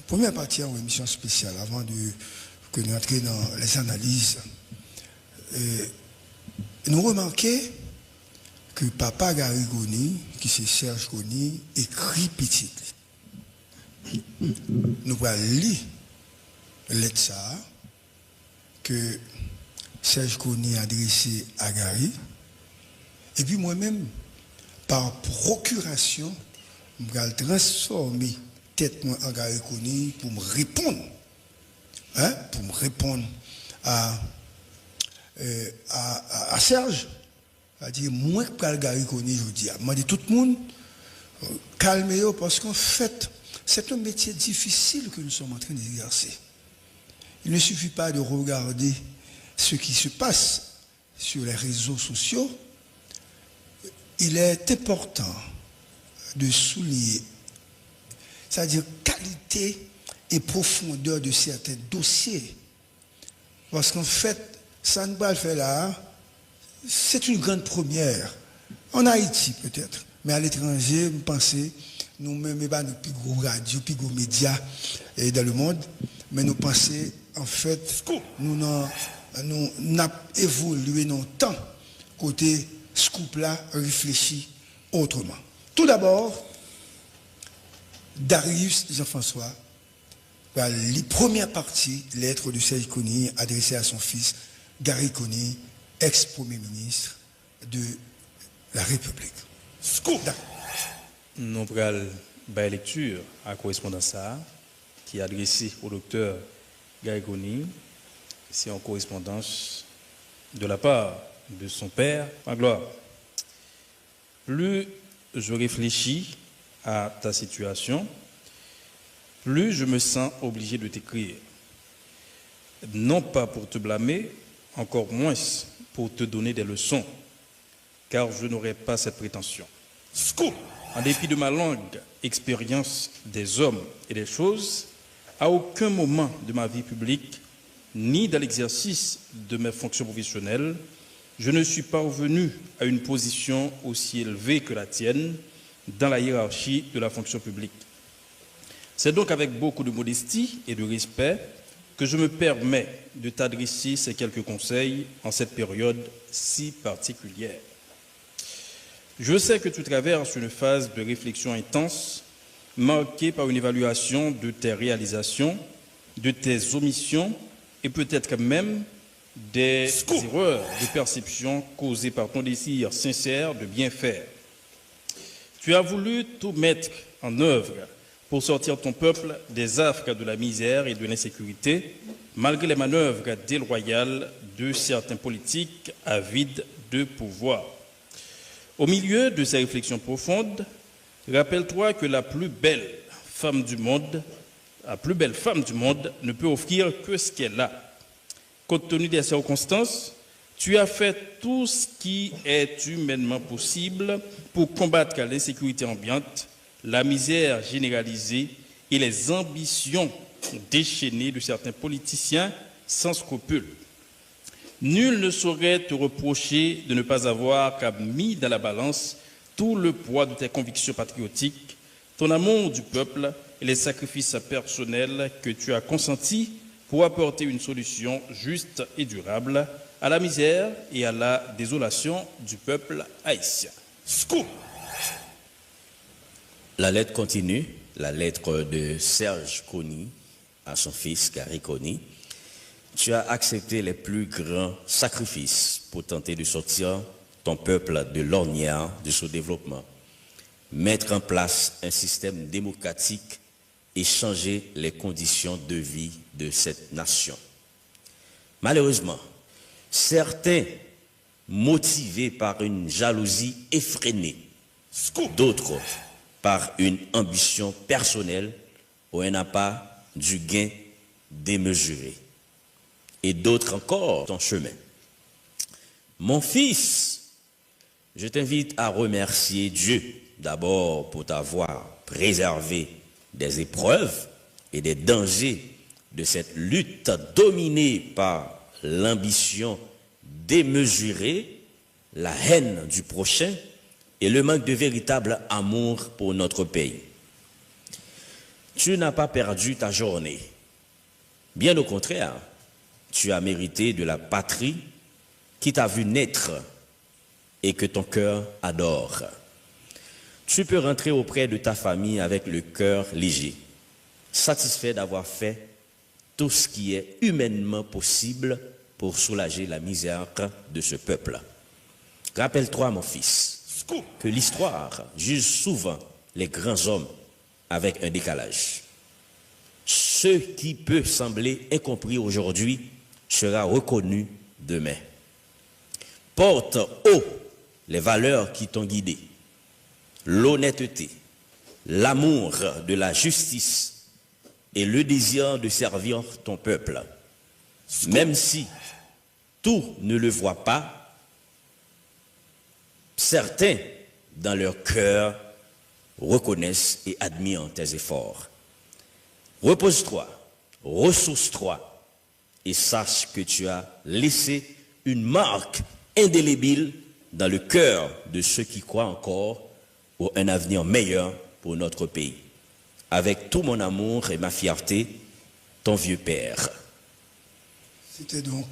Première partie en émission spéciale, avant que nous entrions dans les analyses. Nous remarquons que Papa Gary Koni, qui c'est Serge Koni, écrit petit. Nous allons lire lettre ça que Serge Koni a adressé à Gary. Et puis moi-même, par procuration, je vais transformer tête en Gary Koni pour me répondre. Hein, pour me répondre à Serge. C'est-à-dire, moi, je vais Gary Koni, je dis, je dis tout le monde, calmez-vous, parce qu'en fait, c'est un métier difficile que nous sommes en train d'exercer. Il ne suffit pas de regarder ce qui se passe sur les réseaux sociaux. Il est important de souligner, c'est-à-dire qualité et profondeur de certains dossiers. Parce qu'en fait, ça ne va le faire là, c'est une grande première. En Haïti peut-être, mais à l'étranger, vous pensez, nous-mêmes, nous sommes plus gros radio, plus gros médias dans le monde, mais nous pensons, en fait, nous avons évolué dans le temps, côté scoop là, réfléchi autrement. Tout d'abord, Darius Jean-François, les premières parties, lettre de Serge Koni adressée à son fils, Gary Koni, ex-premier ministre de la République. Scoop. Nous prenons la lecture à correspondance qui est adressée au docteur Gary Koni. C'est en correspondance de la part de son père, en gloire. Plus je réfléchis à ta situation, plus je me sens obligé de t'écrire. Non pas pour te blâmer, encore moins pour te donner des leçons, car je n'aurais pas cette prétention. Scoop. En dépit de ma longue expérience des hommes et des choses, à aucun moment de ma vie publique, ni dans l'exercice de mes fonctions professionnelles, je ne suis parvenu à une position aussi élevée que la tienne dans la hiérarchie de la fonction publique. C'est donc avec beaucoup de modestie et de respect que je me permets de t'adresser ces quelques conseils en cette période si particulière. Je sais que tu traverses une phase de réflexion intense, marquée par une évaluation de tes réalisations, de tes omissions et peut-être même des erreurs de perception causées par ton désir sincère de bien faire. Tu as voulu tout mettre en œuvre pour sortir ton peuple des affres de la misère et de l'insécurité, malgré les manœuvres déloyales de certains politiques avides de pouvoir. Au milieu de ces réflexions profondes, rappelle-toi que la plus belle femme du monde ne peut offrir que ce qu'elle a. Compte tenu des circonstances, tu as fait tout ce qui est humainement possible pour combattre l'insécurité ambiante, la misère généralisée et les ambitions déchaînées de certains politiciens sans scrupules. Nul ne saurait te reprocher de ne pas avoir mis dans la balance tout le poids de tes convictions patriotiques, ton amour du peuple et les sacrifices personnels que tu as consentis pour apporter une solution juste et durable à la misère et à la désolation du peuple haïtien. Scoop. La lettre continue, la lettre de Serge Koni à son fils Gary Koni. Tu as accepté les plus grands sacrifices pour tenter de sortir ton peuple de l'ornière de son développement, mettre en place un système démocratique et changer les conditions de vie de cette nation. Malheureusement, certains, motivés par une jalousie effrénée, d'autres par une ambition personnelle ou un appât du gain démesuré, et d'autres encore ton chemin. Mon fils, je t'invite à remercier Dieu d'abord pour t'avoir préservé des épreuves et des dangers de cette lutte dominée par l'ambition démesurée, la haine du prochain et le manque de véritable amour pour notre pays. tu n'as pas perdu ta journée. Bien au contraire, tu as mérité de la patrie qui t'a vu naître et que ton cœur adore. Tu peux rentrer auprès de ta famille avec le cœur léger, satisfait d'avoir fait tout ce qui est humainement possible pour soulager la misère de ce peuple. Rappelle-toi, mon fils, que l'histoire juge souvent les grands hommes avec un décalage. Ce qui peut sembler incompris aujourd'hui sera reconnu demain. Porte haut les valeurs qui t'ont guidé, l'honnêteté, l'amour de la justice et le désir de servir ton peuple. Même si tout ne le voit pas, certains dans leur cœur reconnaissent et admirent tes efforts. Repose-toi, ressource-toi et sache que tu as laissé une marque indélébile dans le cœur de ceux qui croient encore pour un avenir meilleur pour notre pays. Avec tout mon amour et ma fierté, ton vieux père. C'était donc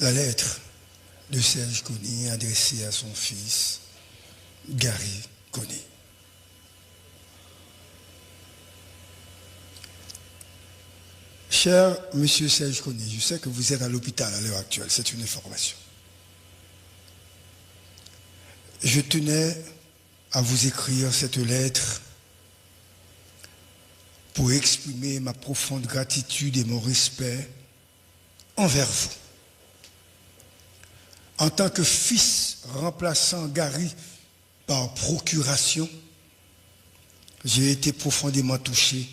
la lettre de Serge Kony adressée à son fils, Gary Kony. Cher Monsieur Serge Kony, je sais que vous êtes à l'hôpital à l'heure actuelle, c'est une information. Je tenais à vous écrire cette lettre pour exprimer ma profonde gratitude et mon respect envers vous. En tant que fils remplaçant Gary par procuration, j'ai été profondément touché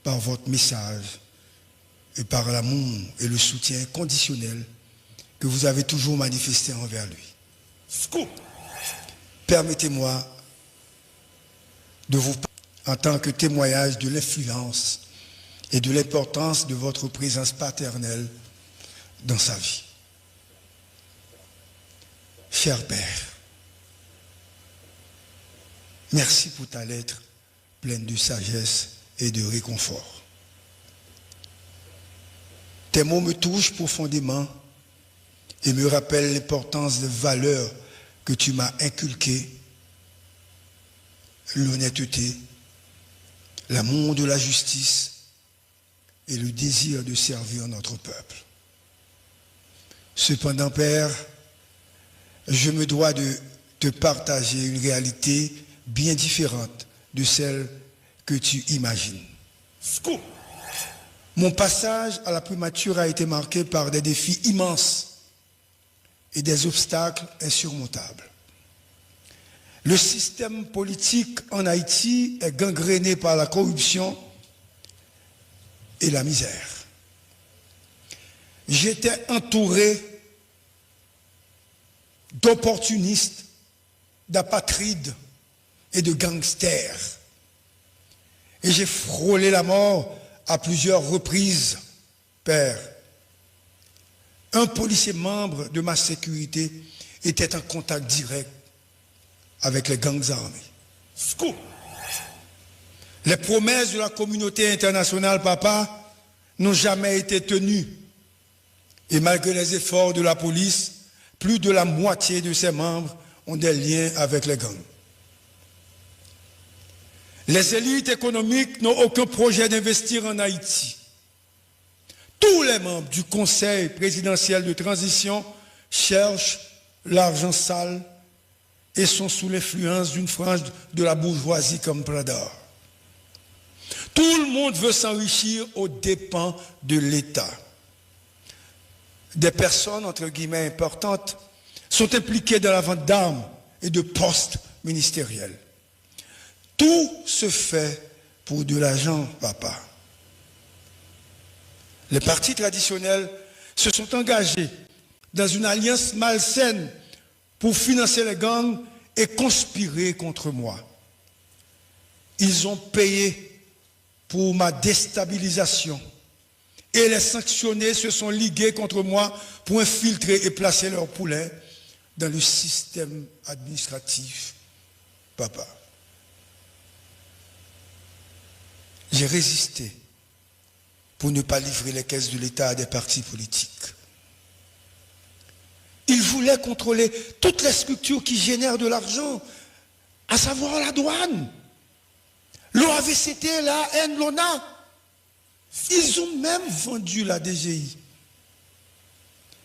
par votre message et par l'amour et le soutien conditionnel que vous avez toujours manifesté envers lui. Permettez-moi de vous parler en tant que témoignage de l'influence et de l'importance de votre présence paternelle dans sa vie. Cher Père, merci pour ta lettre pleine de sagesse et de réconfort. Tes mots me touchent profondément et me rappellent l'importance des valeurs que tu m'as inculquées, l'honnêteté, l'amour de la justice et le désir de servir notre peuple. Cependant, Père, je me dois de te partager une réalité bien différente de celle que tu imagines. Mon passage à la primature a été marqué par des défis immenses et des obstacles insurmontables. Le système politique en Haïti est gangréné par la corruption et la misère. J'étais entouré d'opportunistes, d'apatrides et de gangsters. Et j'ai frôlé la mort à plusieurs reprises, Père. Un policier membre de ma sécurité était en contact direct avec les gangs armés. Les promesses de la communauté internationale, papa, n'ont jamais été tenues. Et malgré les efforts de la police, plus de la moitié de ses membres ont des liens avec les gangs. Les élites économiques n'ont aucun projet d'investir en Haïti. Tous les membres du Conseil présidentiel de transition cherchent l'argent sale et sont sous l'influence d'une frange de la bourgeoisie comme Prador. Tout le monde veut s'enrichir aux dépens de l'État. Des personnes, entre guillemets, importantes sont impliquées dans la vente d'armes et de postes ministériels. Tout se fait pour de l'argent, papa. Les partis traditionnels se sont engagés dans une alliance malsaine pour financer les gangs et conspirer contre moi. Ils ont payé pour ma déstabilisation et les sanctionnés se sont ligués contre moi pour infiltrer et placer leurs poulets dans le système administratif, papa. j'ai résisté pour ne pas livrer les caisses de l'État à des partis politiques. Ils voulaient contrôler toutes les structures qui génèrent de l'argent, à savoir la douane, l'OAVCT, la haine, l'ONA. Ils ont même vendu la DGI.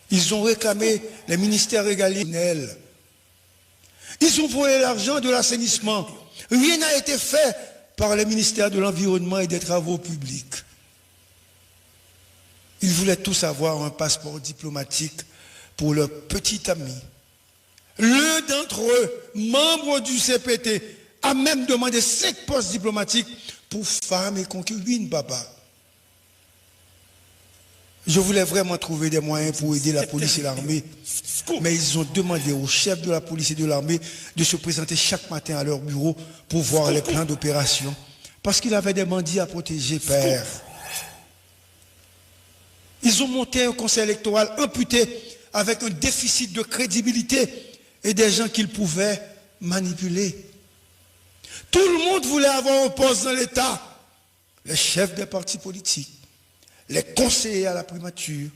Ils ont réclamé les ministères régaliens. Ils ont volé l'argent de l'assainissement. Rien n'a été fait par les ministères de l'Environnement et des Travaux publics. Ils voulaient tous avoir un passeport diplomatique pour leur petit ami. L'un d'entre eux, membre du CPT, a même demandé 5 postes diplomatiques pour femmes et concubines, papa. Je voulais vraiment trouver des moyens pour aider la police et l'armée. Mais ils ont demandé aux chefs de la police et de l'armée de se présenter chaque matin à leur bureau pour voir les plans d'opération. Parce qu'il avait des bandits à protéger, père. Ils ont monté un conseil électoral amputé avec un déficit de crédibilité et des gens qu'ils pouvaient manipuler. Tout le monde voulait avoir un poste dans l'État. Les chefs des partis politiques, les conseillers à la primature,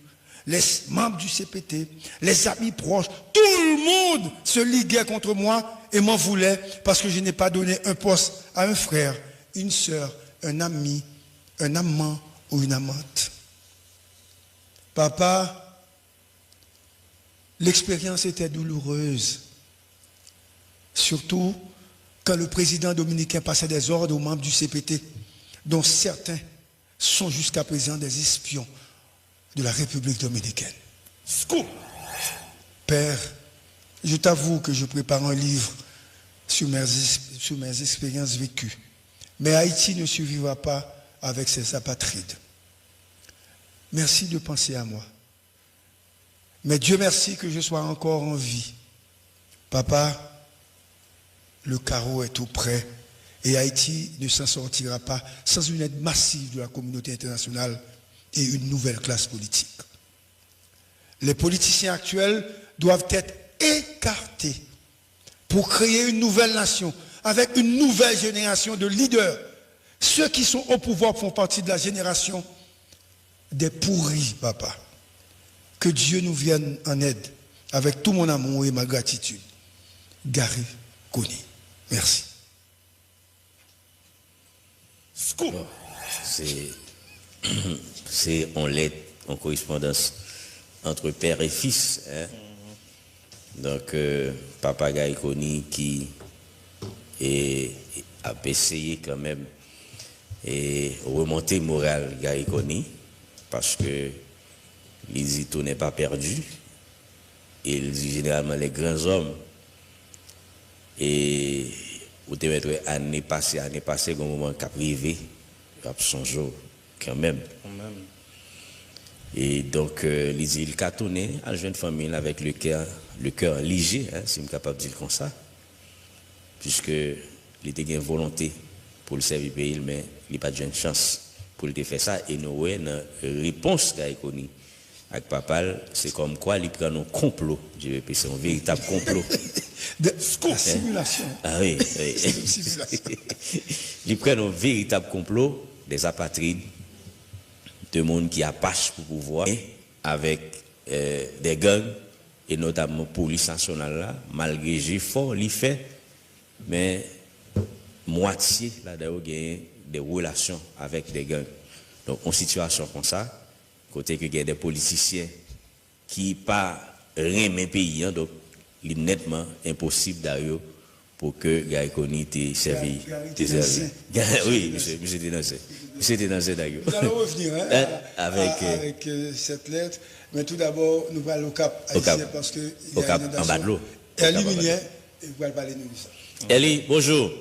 les membres du CPT, les amis proches, tout le monde se liguait contre moi et m'en voulait parce que je n'ai pas donné un poste à un frère, une sœur, un ami, un amant ou une amante. Papa, l'expérience était douloureuse, surtout quand le président dominicain passait des ordres aux membres du CPT, dont certains sont jusqu'à présent des espions de la République dominicaine. Père, je t'avoue que je prépare un livre sur mes expériences vécues. Mais Haïti ne survivra pas avec ses apatrides. Merci de penser à moi. Mais Dieu merci que je sois encore en vie. Papa, le carreau est tout prêt et Haïti ne s'en sortira pas sans une aide massive de la communauté internationale et une nouvelle classe politique. Les politiciens actuels doivent être écartés pour créer une nouvelle nation avec une nouvelle génération de leaders. Ceux qui sont au pouvoir font partie de la génération des pourris, papa. Que Dieu nous vienne en aide avec tout mon amour et ma gratitude. Gary Koni. Merci. Bon, c'est en lettre, en correspondance entre père et fils. Hein? Donc, papa Gary Koni qui a essayé quand même et remonter moral Gary Koni parce que l'Isito n'est pas perdu. Et il dit généralement les grands hommes et vous te mettre année passée, un moment qu'a privé, qu'a son jour quand même. Et donc il a tourné à la jeune famille avec le cœur léger, hein, si je suis capable de dire comme ça, puisque il était une volonté pour le servir pays, mais il n'a pas de chance pour le faire ça. Et nous, une réponse qu'a connu avec papa, c'est comme quoi il prend un complot, c'est un véritable complot. De simulation. Ah oui, oui. Il prend un véritable complot des apatrides, de monde qui apache pour pouvoir, avec des gangs, et notamment la police nationale là, malgré j'ai fort, il fait, mais moitié là-dedans gagne des relations avec des gangs. Donc en situation comme ça, côté que il y a des politiciens qui pas rien pays, hein, donc il est nettement impossible d'ailleurs pour que Gary Koni t'ait servi. Oui, monsieur dénoncé. Monsieur dénoncé d'ailleurs. Nous allons revenir hein, avec cette lettre, mais tout d'abord nous allons au Cap haïtien parce que au Cap en bas de l'eau. Elie Minier, et vous allez parler nous de ça. Elie, bonjour.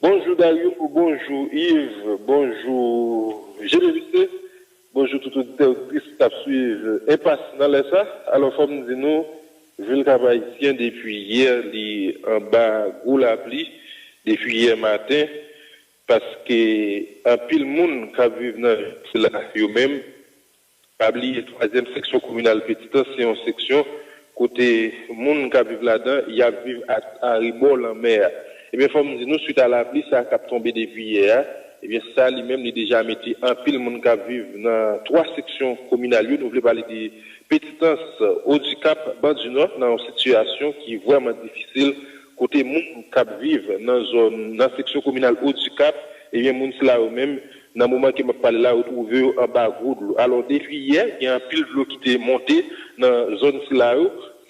Bonjour Dario, bonjour Yves, bonjour Génévité, bonjour tout auditeur qui suivre Impasse dans les ça. Alors, faut nous dire nous, vu le Cap haïtien depuis hier, li en bas gros la pluie, depuis hier matin, parce que un pile monde qui vivent dans là eux-mêmes, pas oublier troisième section communale petite, c'est une section côté monde qui vivent là-dedans, il y a vivre à Ribol en mer. Et bien, faut me dire, nous, suite à la pluie, ça a tombé depuis hier, eh bien ça lui-même il déjà mis un pile monde qui vivre dans 3 sections communales. Nous voulons parler de Petitance, Haut-du-Cap, Bas du Nord, dans une situation qui est vraiment difficile côté monde qui vivre dans zone dans section communale Haut-du-Cap, eh bien monde là même dans le moment que m'a parlé là retrouvé en bas gros. Alors depuis hier, il y a un pile de l'eau qui est monté dans zone là,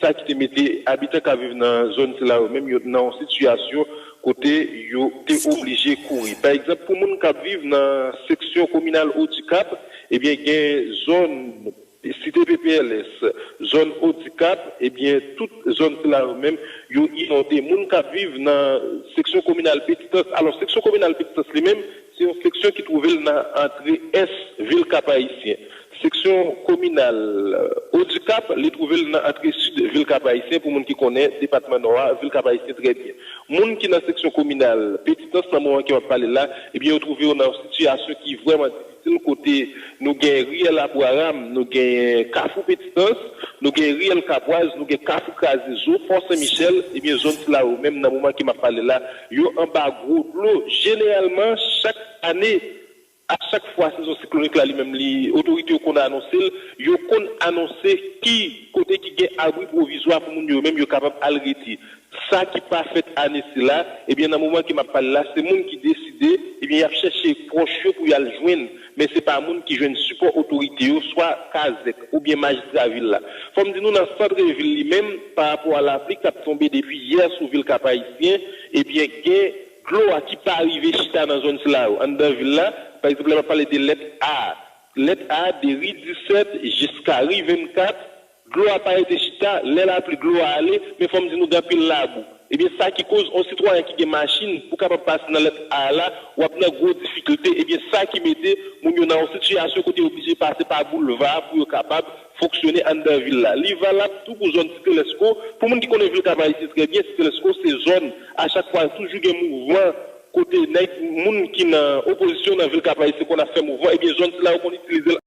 ça qui te mettait habitants qui vivent dans zone là même dans une situation côté yo t'es obligé de courir. Par exemple pour monde qui vivent dans section communale Haut-du-Cap, eh bien il y a une zone cité PPLS, zone Haut-du-Cap, eh bien toute zone là même yo inondé monde qui vivent dans section communale Petitance. Alors section communale Petitance lui-même c'est une section qui trouve dans entrée est ville Cap-Haïtien. Section communale Haut-du-Cap, les trouver dans l'entrée sud ville Cap-Haïtien pour monde qui connaît département nord ville Cap-Haïtien très bien. Monde qui dans section communale Petitance dans moment qui va parler là, eh bien retrouver dans une situation qui est vraiment difficile côté nous gagne Riel Aboaram, nous gagne Carrefour Petitance, nous gagne Riel Capoise, nous gagne Carrefour Cazizo, Fort Saint-Michel, et bien zone là où même dans le moment qui m'a parlé là, yo en bas gros l'eau généralement chaque année à chaque fois saison cyclonique là lui-même les autorités qu'on a annoncé yo qu'on annoncé qui côté qui gagne abri provisoire pour moun yo même yo capable arrêter ça qui pas fait année là et bien dans le moment qui m'a parlé là c'est monde qui décidé et bien il a cherché proche pour y aller joindre mais c'est pas monde qui joindre support autorité soit Kazek ou bien magistrat ville là faut me dire nous dans centre ville lui-même par rapport à la pluie qui a tombé depuis hier sur ville Cap-Haïtien et bien gain l'eau qui pas arrivé chita dans zone là en dans ville là par exemple on va parler de lettre A de rue 17 jusqu'à rue 24 l'eau a pas été chita la plus l'eau a aller mais faut me dire nous gapil là bout et bien ça qui cause un citoyen qui a machine pour capable passer dans lettre A là ou a une grosse difficulté et bien ça qui mettait moun yo dans une situation côté obligé passer par boulevard pour capable fonctionner en dans ville là li valable tout pour zone Telesco pour monde qui connaît ville Cap-Haïtien très bien Telesco c'est zone à chaque fois toujours un mouvement côté moun qui dans opposition dans ville Cap-Haïtien qu'on a fait mouvement et bien zone là on utilise